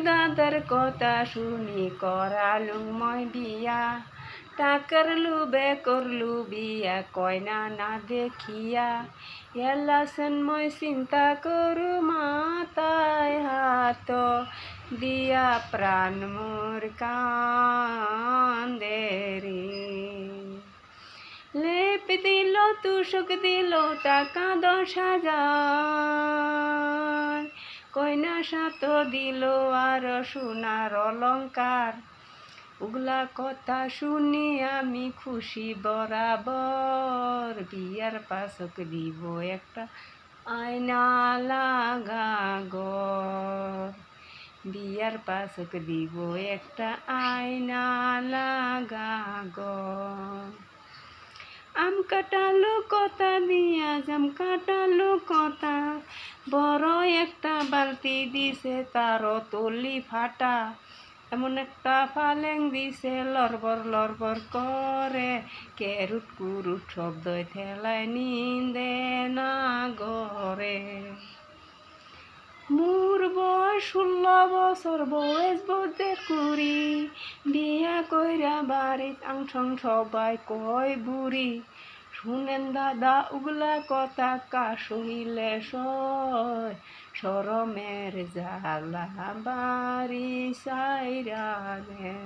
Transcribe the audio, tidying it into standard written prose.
দাদার কথা শুনি করালুম মই বিয়া, টাকার লুবে করলু বিয়া কয়না না দেখিয়া। এলাসেন মই চিন্তা করু মাতায় হাত দিয়া প্রাণ মোর কান্দে রে। লেপ দিল তুষক দিল টাকা 10,000, কয়না সাত দিল আর সোনার অলঙ্কার। ওগুলা কথা শুনি আমি খুশি বরাবর, বিয়ার পাশক দিব একটা আয়না লাগা ঘর, বিয়ার পাশক দিব একটা আয়না লাগা ঘর। আম কাটালো কথা দিয়া জাম কাটালো কথা, বড় একটা বালতি দিছে তারও তলি ফাটা। এমন একটা পালেং দিছে লরবর লরবর করে, কেরুট কুরুট শব্দ ঠেলায় নিন্দে না ঘরে। মোর বয়স 16 বছর, বয়স বোধের কুড়ি, বিয়া কইরা বাড়িত আংসং সবাই কয় বুড়ি। শুনেন দাদা উগলা কথা কা সহিলে সয়, শরমের জ্বালা বাড়ি সাইরা দেন।